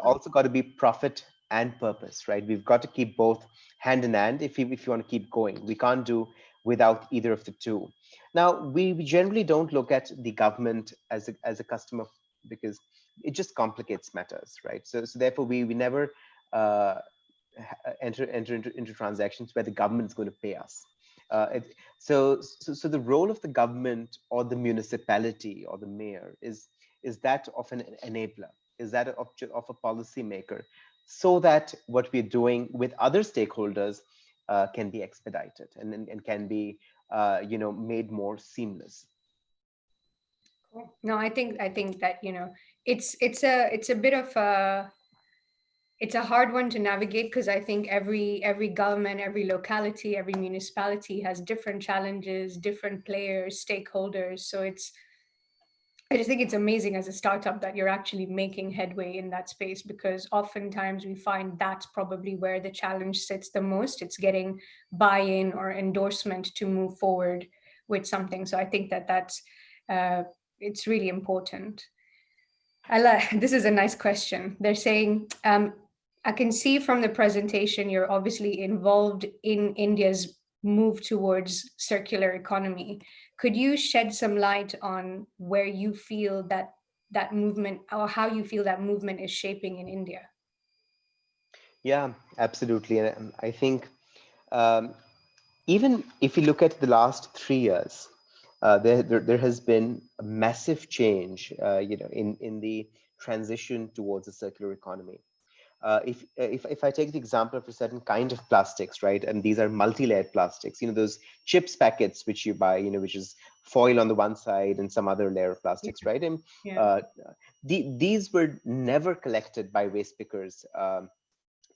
also got to be profit and purpose, right? We've got to keep both hand in hand if you want to keep going. We can't do without either of the two. Now, we generally don't look at the government as a customer because it just complicates matters, right? So therefore, we never uh, enter into transactions where the government is going to pay us. So the role of the government or the municipality or the mayor is that of an enabler, is that of a policy maker, so that what we're doing with other stakeholders can be expedited and can be made more seamless. Cool. No, I think that, it's a bit of a it's a hard one to navigate, because I think every government, every locality, every municipality has different challenges, different players, stakeholders. So I just think it's amazing as a startup that you're actually making headway in that space, because oftentimes we find that's probably where the challenge sits the most. It's getting buy-in or endorsement to move forward with something. So I think that that's uh, it's really important. This is a nice question. They're saying, I can see from the presentation you're obviously involved in India's move towards circular economy. Could you shed some light on where you feel that movement, or how you feel that movement is shaping in India? Yeah, absolutely. And I think um, even if you look at the last 3 years, there has been a massive change, in the transition towards a circular economy. If I take the example of a certain kind of plastics, right, and these are multi-layered plastics, those chips packets which you buy, which is foil on the one side and some other layer of Yeah. plastics, right, and Yeah. uh, these were never collected by waste pickers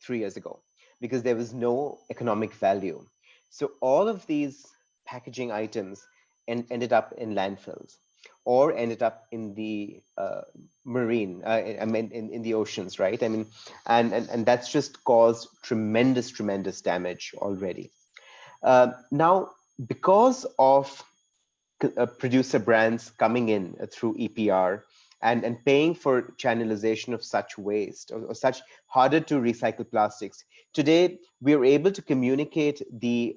3 years ago because there was no economic value. So all of these packaging items ended up in landfills or ended up in the marine, I mean, in the oceans, right? I mean, and that's just caused tremendous damage already. Now, because of producer brands coming in through EPR and paying for channelization of such waste or such harder to recycle plastics. Today, we are able to communicate the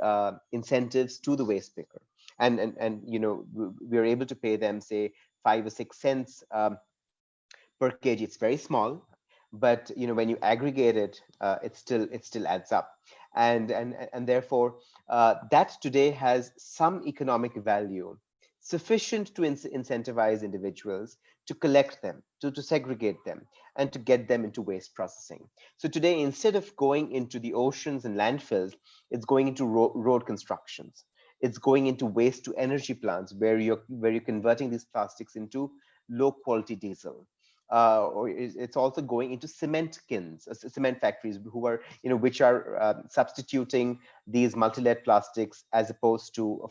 incentives to the waste picker. And we are able to pay them, say, 5 or 6 cents per kg. It's very small, but when you aggregate it, it still adds up, and therefore that today has some economic value sufficient to incentivize individuals to collect them, to segregate them, and to get them into waste processing. So today, instead of going into the oceans and landfills, it's going into road constructions. It's going into waste to energy plants where you're converting these plastics into low quality diesel, or it's also going into cement kilns, cement factories who are, which are substituting these multi-layered plastics as opposed to,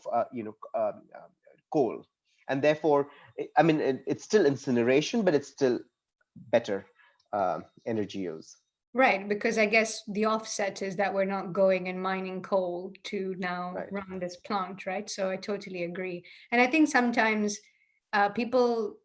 coal. And therefore, I mean, it's still incineration, but it's still better energy use. Right, because I guess the offset is that we're not going and mining coal to now Right. run this plant, right? So I totally agree. And I think sometimes people,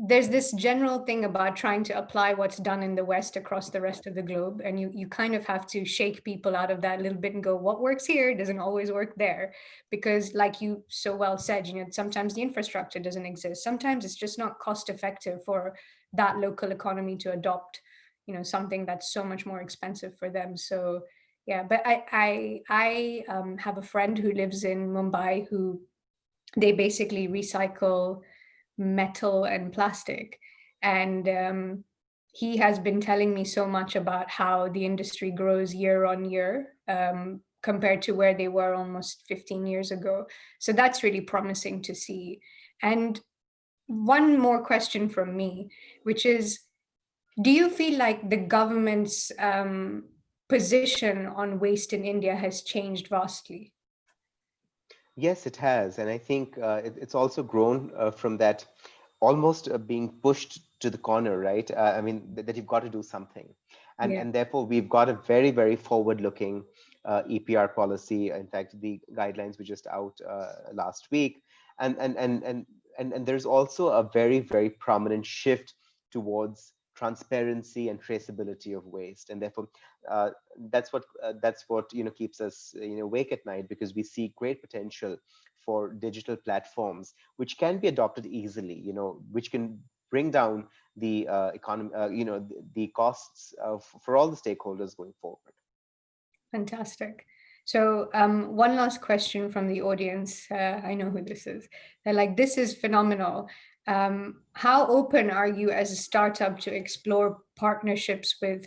there's this general thing about trying to apply what's done in the West across the rest of the globe. And you kind of have to shake people out of that a little bit and go, what works here doesn't always work there. Because, like you so well said, sometimes the infrastructure doesn't exist. Sometimes it's just not cost effective for that local economy to adopt, something that's so much more expensive for them. So, yeah, but I have a friend who lives in Mumbai who they basically recycle metal and plastic. And he has been telling me so much about how the industry grows year on year, compared to where they were almost 15 years ago. So that's really promising to see. And one more question from me, which is, do you feel like the government's position on waste in India has changed vastly? Yes, it has, and I think it's also grown from that almost being pushed to the corner, right? I mean that you've got to do something, and Yeah. and therefore we've got a very forward-looking EPR policy. In fact, the guidelines were just out last week, and there's also a very prominent shift towards transparency and traceability of waste, and therefore uh, that's what keeps us awake at night, because we see great potential for digital platforms which can be adopted easily, which can bring down the economy, the costs for all the stakeholders going forward. Fantastic. So, one last question from the audience. I know who this is. They're like, this is phenomenal. How open are you as a startup to explore partnerships with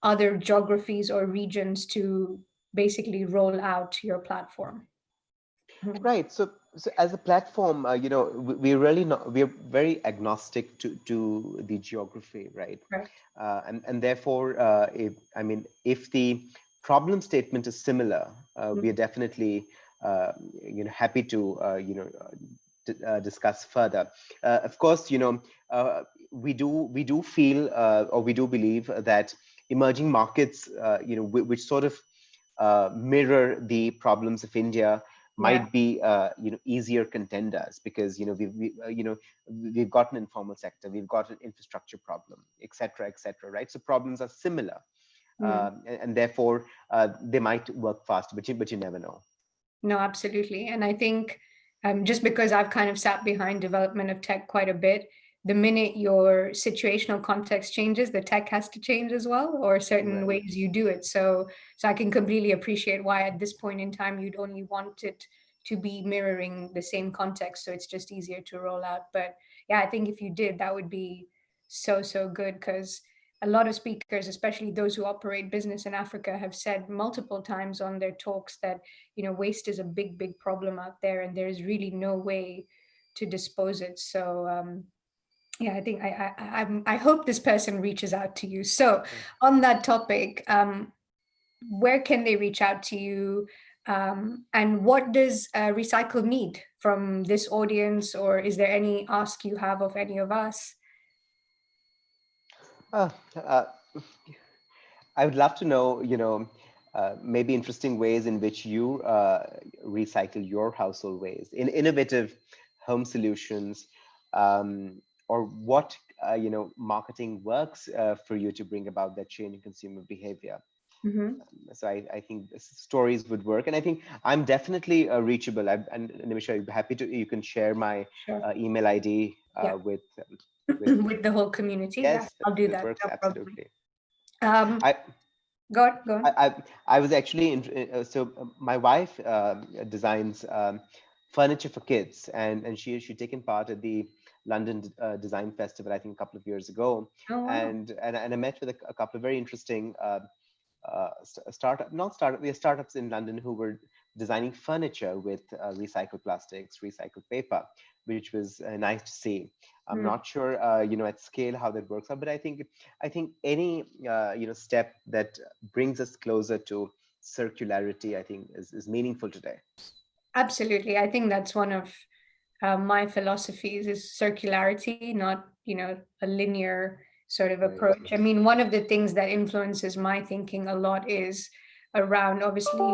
other geographies or regions to basically roll out your platform? Mhm. Right. So as a platform, we really not we're very agnostic to the geography, right? Right. And therefore, if the problem statement is similar, we are definitely happy to discuss further. Of course, we do feel or we do believe that emerging markets, which sort of mirror the problems of India, Yeah. might be easier contenders, because we've got an informal sector, we've got an infrastructure problem, etc., right? So problems are similar, Mm. and therefore they might work faster, but you never know. No, absolutely. And I think just because I've kind of sat behind development of tech quite a bit, the minute your situational context changes, the tech has to change as well, or certain Right. ways you do it. So I can completely appreciate why at this point in time you'd only want it to be mirroring the same context, so it's just easier to roll out. But yeah, I think if you did, that would be so, so good, because a lot of speakers, especially those who operate business in Africa, have said multiple times on their talks that waste is a big, big problem out there, and there's really no way to dispose it. So yeah, I think I hope this person reaches out to you. So on that topic, where can they reach out to you? And what does Recycle need from this audience, or is there any ask you have of any of us? Uh, uh, I would love to know, maybe interesting ways in which you recycle your household waste, in innovative home solutions, or what marketing works for you to bring about that change in consumer behavior. Hmm. So I think stories would work, and I think I'm definitely reachable. And Nimisha, I'm happy to. You can share my Sure. email ID Yeah. with. With the whole community. Yeah, Yes, I'll do that that. works No problem. absolutely. Um, I go on, go on. I was actually my wife designs furniture for kids, and she'd taken part at the London Design Festival, I think, a couple of years ago, Oh, wow. and I met with a couple of very interesting startup not startup we are startups in London who were designing furniture with recycled plastics, recycled paper, which was nice to see. I'm Mm. not sure at scale how that works out, but I think any step that brings us closer to circularity, I think, is meaningful today. Absolutely. I think that's one of my philosophies is circularity, not, a linear sort of Right. approach. I mean, one of the things that influences my thinking a lot is around obviously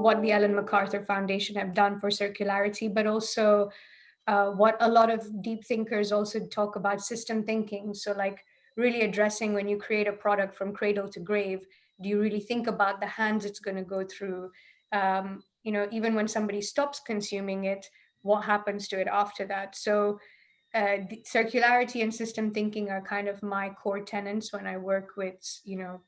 what the Ellen MacArthur Foundation have done for circularity, but also what a lot of deep thinkers also talk about, system thinking. So, like, really addressing when you create a product from cradle to grave, do you really think about the hands it's going to go through? Even when somebody stops consuming it, what happens to it after that? So, the circularity and system thinking are kind of my core tenets when I work with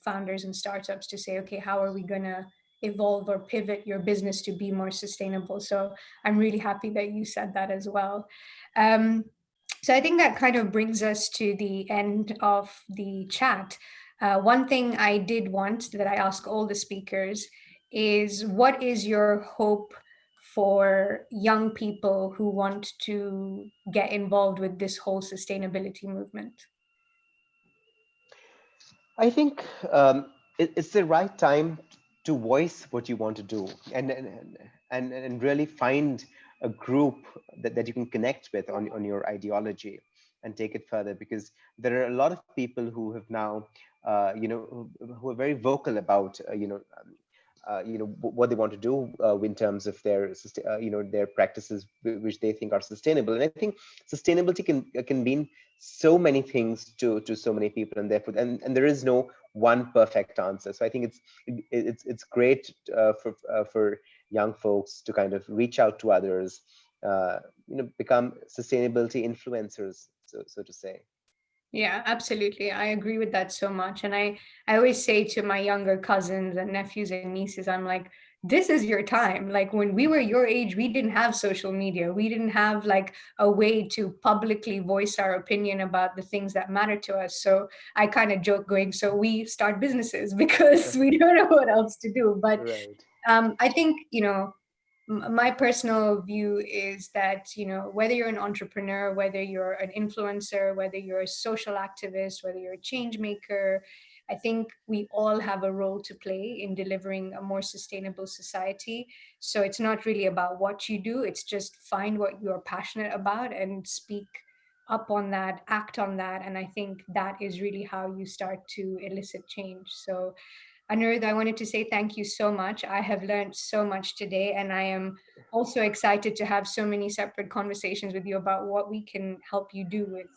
founders and startups to say, okay, how are we gonna evolve or pivot your business to be more sustainable? So I'm really happy that you said that as well. Um, so I think that kind of brings us to the end of the chat. One thing I did want that I ask all the speakers is, what is your hope for young people who want to get involved with this whole sustainability movement? I think it's the right time to voice what you want to do, and really find a group that you can connect with on your ideology and take it further, because there are a lot of people who have now who are very vocal about what they want to do in terms of their their practices which they think are sustainable. And I think sustainability can mean so many things to so many people, and therefore and there is no one perfect answer. So I think it's great for young folks to kind of reach out to others, become sustainability influencers, so to say. Yeah, absolutely. I agree with that so much. And I always say to my younger cousins and nephews and nieces, I'm like, this is your time. Like when we were your age, we didn't have social media. We didn't have like a way to publicly voice our opinion about the things that matter to us. So I kind of joke going, so we start businesses because we don't know what else to do. But Right. I think, my personal view is that, whether you're an entrepreneur, whether you're an influencer, whether you're a social activist, whether you're a change maker, I think we all have a role to play in delivering a more sustainable society. So it's not really about what you do, it's just find what you're passionate about and speak up on that, act on that. And I think that is really how you start to elicit change. So Anirudh, I wanted to say thank you so much. I have learned so much today, and I am also excited to have so many separate conversations with you about what we can help you do with,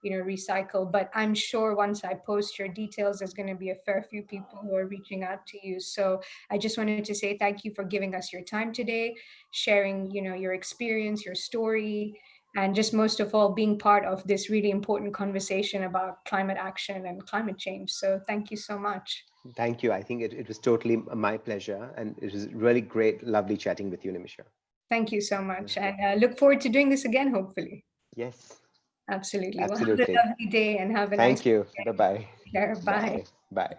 Recycle. But I'm sure once I post your details, there's going to be a fair few people who are reaching out to you. So I just wanted to say thank you for giving us your time today, sharing, your experience, your story, and just most of all, being part of this really important conversation about climate action and climate change. So thank you so much. Thank you. I think it was totally my pleasure, and it was really great, lovely chatting with you, Nimisha. Thank you so much. And look forward to doing this again, hopefully. Yes, Absolutely. Well, have a absolutely. lovely day and have a nice Thank you. weekend. Bye-bye. Take care. Bye. Bye. Bye.